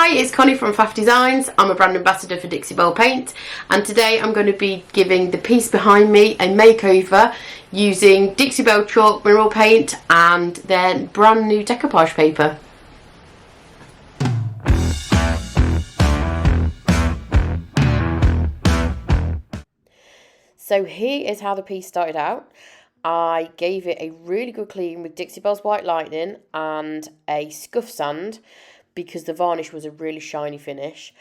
Hi, it's Connie from Faff Designs. I'm a brand ambassador for Dixie Belle Paint, and today I'm going to be giving the piece behind me a makeover using Dixie Belle chalk mineral paint and their brand new decoupage paper. So here is how the piece started out. I gave it a really good clean with Dixie Belle's White Lightning and a scuff sand because the varnish was a really shiny finish.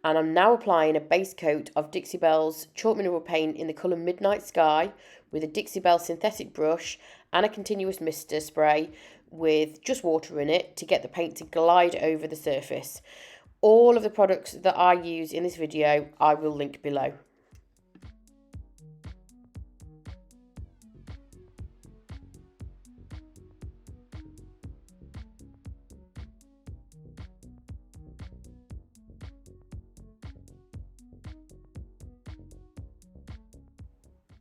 And I'm now applying a base coat of Dixie Belle's chalk mineral paint in the colour Midnight Sky with a Dixie Belle synthetic brush and a continuous mister spray with just water in it to get the paint to glide over the surface. All of the products that I use in this video I will link below.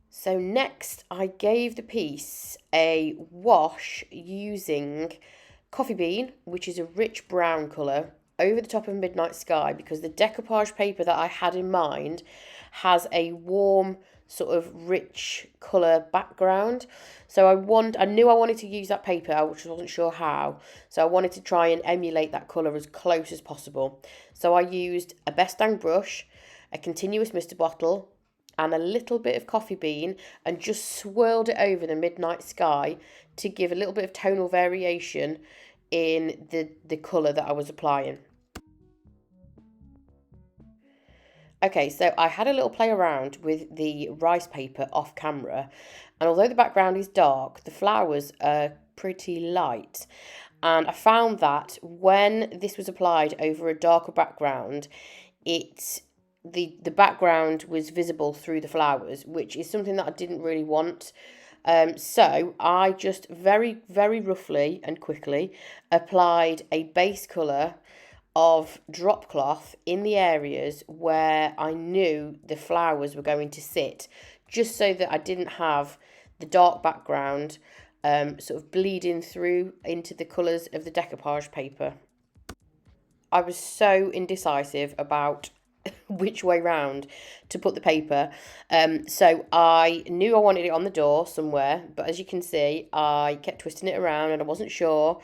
So next I gave the piece a wash using Coffee Bean, which is a rich brown colour, over the top of Midnight Sky because the decoupage paper that I had in mind has a warm sort of rich colour background. So I knew I wanted to use that paper, I just wasn't sure how. So I wanted to try and emulate that colour as close as possible. So I used a Best Dang brush, a continuous mister bottle, and a little bit of Coffee Bean and just swirled it over the Midnight Sky to give a little bit of tonal variation in the colour that I was applying. Okay, so I had a little play around with the rice paper off camera, and although the background is dark, the flowers are pretty light. And I found that when this was applied over a darker background, the background was visible through the flowers, which is something that I didn't really want. So I just very, very roughly and quickly applied a base colour of drop cloth in the areas where I knew the flowers were going to sit, just so that I didn't have the dark background sort of bleeding through into the colours of the decoupage paper. I was so indecisive about which way round to put the paper, so I knew I wanted it on the door somewhere, but as you can see I kept twisting it around and I wasn't sure.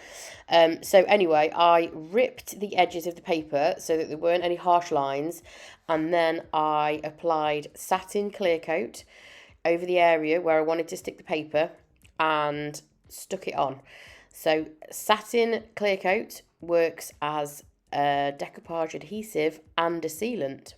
So anyway, I ripped the edges of the paper so that there weren't any harsh lines, and then I applied Satin clear coat over the area where I wanted to stick the paper and stuck it on. So Satin clear coat works as a decoupage adhesive and a sealant.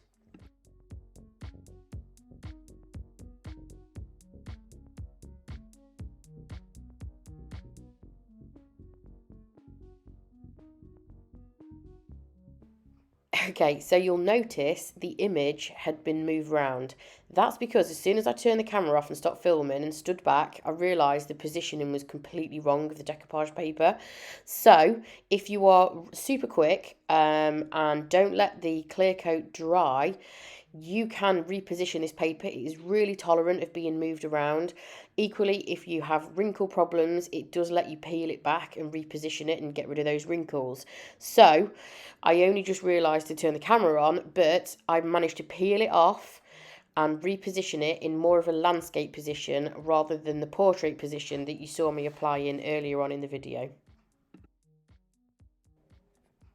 Okay, so you'll notice the image had been moved round. That's because as soon as I turned the camera off and stopped filming and stood back, I realised the positioning was completely wrong with the decoupage paper. So if you are super quick and don't let the clear coat dry, you can reposition this paper. It is really tolerant of being moved around. Equally, if you have wrinkle problems, it does let you peel it back and reposition it and get rid of those wrinkles. So I only just realised to turn the camera on, but I managed to peel it off and reposition it in more of a landscape position rather than the portrait position that you saw me applying earlier on in the video.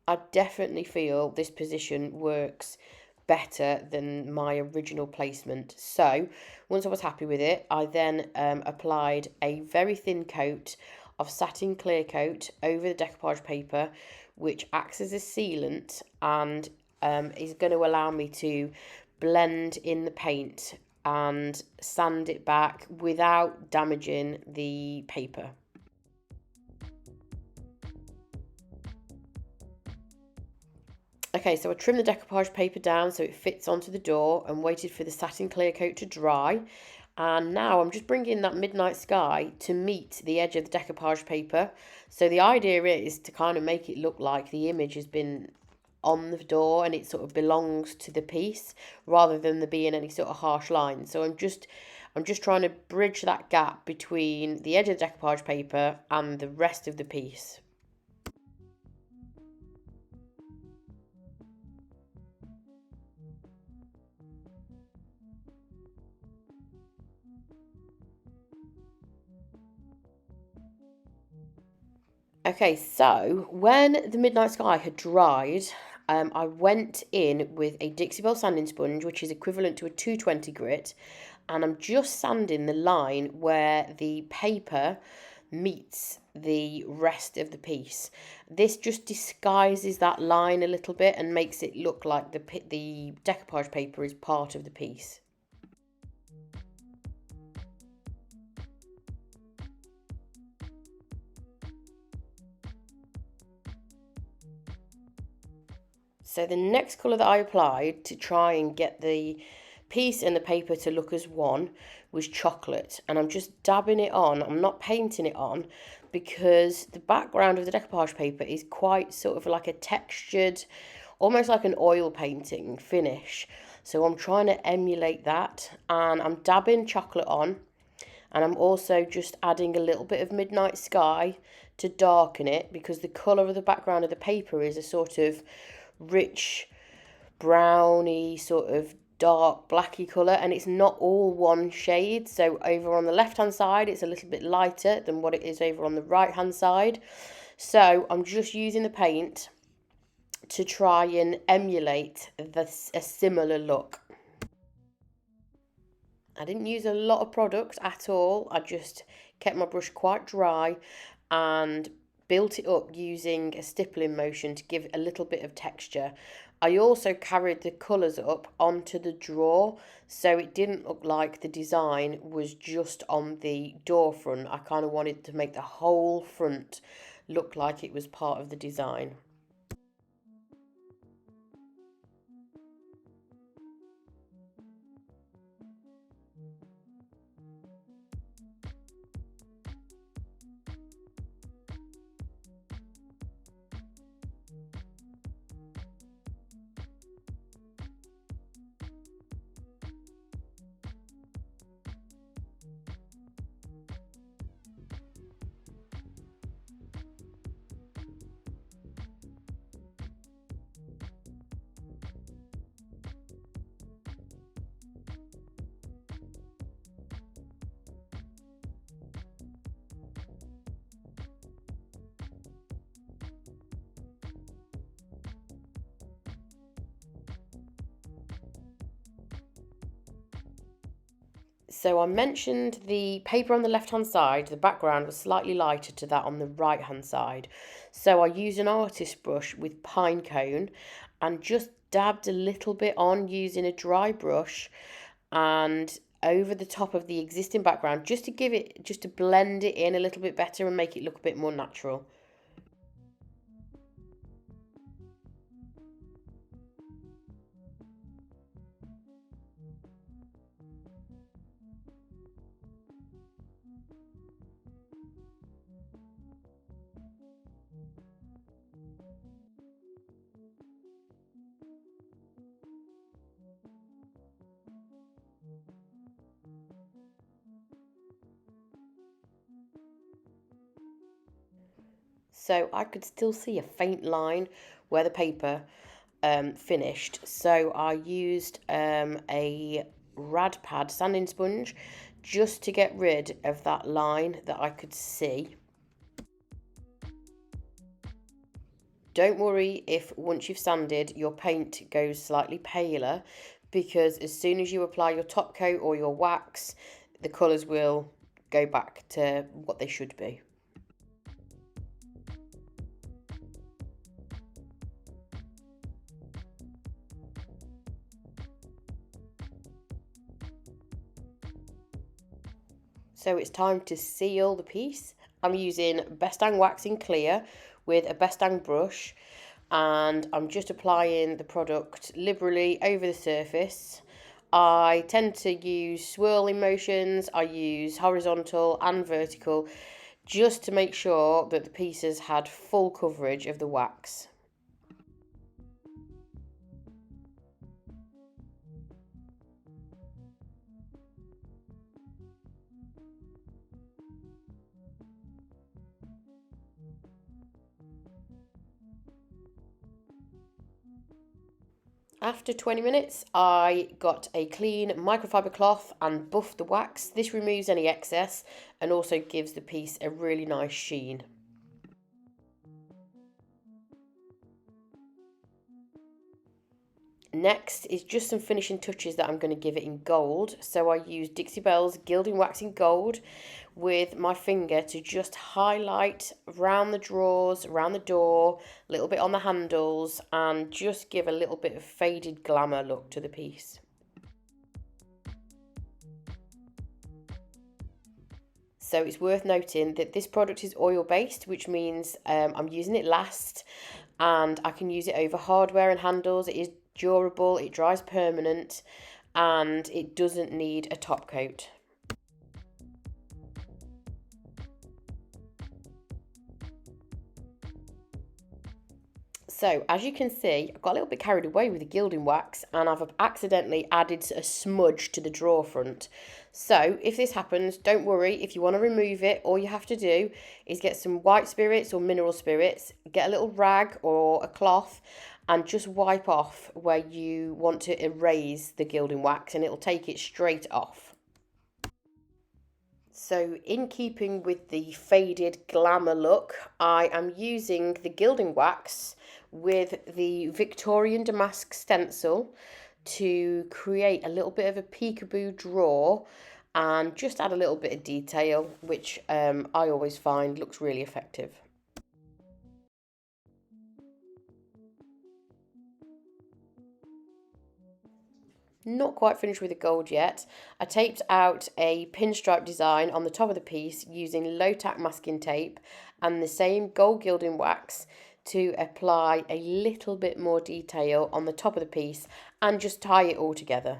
I definitely feel this position works better than my original placement. So once I was happy with it, I then applied a very thin coat of Satin clear coat over the decoupage paper, which acts as a sealant and is going to allow me to blend in the paint and sand it back without damaging the paper. Okay, so I trimmed the decoupage paper down so it fits onto the door and waited for the Satin clear coat to dry. And now I'm just bringing that Midnight Sky to meet the edge of the decoupage paper. So the idea is to kind of make it look like the image has been on the door and it sort of belongs to the piece rather than there being any sort of harsh lines. So I'm just trying to bridge that gap between the edge of the decoupage paper and the rest of the piece. Okay, so when the Midnight Sky had dried, I went in with a Dixie Belle sanding sponge, which is equivalent to a 220 grit, and I'm just sanding the line where the paper meets the rest of the piece. This just disguises that line a little bit and makes it look like the decoupage paper is part of the piece. So the next colour that I applied to try and get the piece and the paper to look as one was chocolate, and I'm just dabbing it on. I'm not painting it on because the background of the decoupage paper is quite sort of like a textured, almost like an oil painting finish. So I'm trying to emulate that, and I'm dabbing chocolate on, and I'm also just adding a little bit of Midnight Sky to darken it, because the colour of the background of the paper is a sort of rich browny sort of dark blacky colour, and it's not all one shade. So over on the left hand side it's a little bit lighter than what it is over on the right hand side. So I'm just using the paint to try and emulate a similar look. I didn't use a lot of product at all. I just kept my brush quite dry and built it up using a stippling motion to give a little bit of texture. I also carried the colours up onto the drawer, so it didn't look like the design was just on the door front. I kind of wanted to make the whole front look like it was part of the design. So I mentioned the paper on the left hand side, the background was slightly lighter to that on the right hand side. So I used an artist brush with pine cone and just dabbed a little bit on using a dry brush and over the top of the existing background, just to give it, just to blend it in a little bit better and make it look a bit more natural. So I could still see a faint line where the paper finished. So I used a rad pad sanding sponge just to get rid of that line that I could see. Don't worry if once you've sanded your paint goes slightly paler, because as soon as you apply your top coat or your wax, the colours will go back to what they should be. So it's time to seal the piece. I'm using Best Dang Wax in clear with a Best Dang brush, and I'm just applying the product liberally over the surface. I tend to use swirling motions, I use horizontal and vertical, just to make sure that the pieces had full coverage of the wax. After 20 minutes, I got a clean microfiber cloth and buffed the wax. This removes any excess and also gives the piece a really nice sheen. Next is just some finishing touches that I'm going to give it in gold. So I use Dixie Belle's Gilding Wax in gold with my finger to just highlight around the drawers, around the door, a little bit on the handles, and just give a little bit of faded glamour look to the piece. So it's worth noting that this product is oil based, which means I'm using it last, and I can use it over hardware and handles. It is durable, it dries permanent, and it doesn't need a top coat. So as you can see, I got a little bit carried away with the gilding wax, and I've accidentally added a smudge to the drawer front. So if this happens, don't worry. If you want to remove it, all you have to do is get some white spirits or mineral spirits, get a little rag or a cloth, and just wipe off where you want to erase the gilding wax, and it'll take it straight off. So in keeping with the faded glamour look, I am using the gilding wax with the Victorian Damask stencil to create a little bit of a peekaboo drawer and just add a little bit of detail, which I always find looks really effective. Not quite finished with the gold yet. I taped out a pinstripe design on the top of the piece using low tack masking tape and the same gold gilding wax to apply a little bit more detail on the top of the piece and just tie it all together.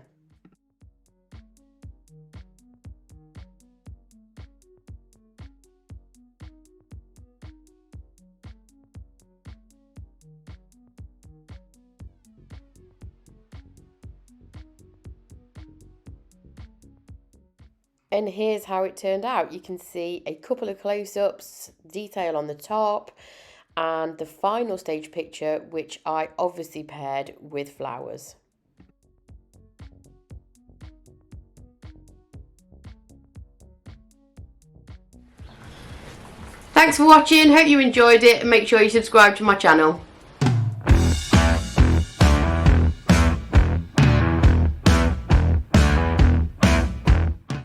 And here's how it turned out. You can see a couple of close-ups, detail on the top, and the final stage picture, which I obviously paired with flowers. Thanks for watching, hope you enjoyed it, and make sure you subscribe to my channel.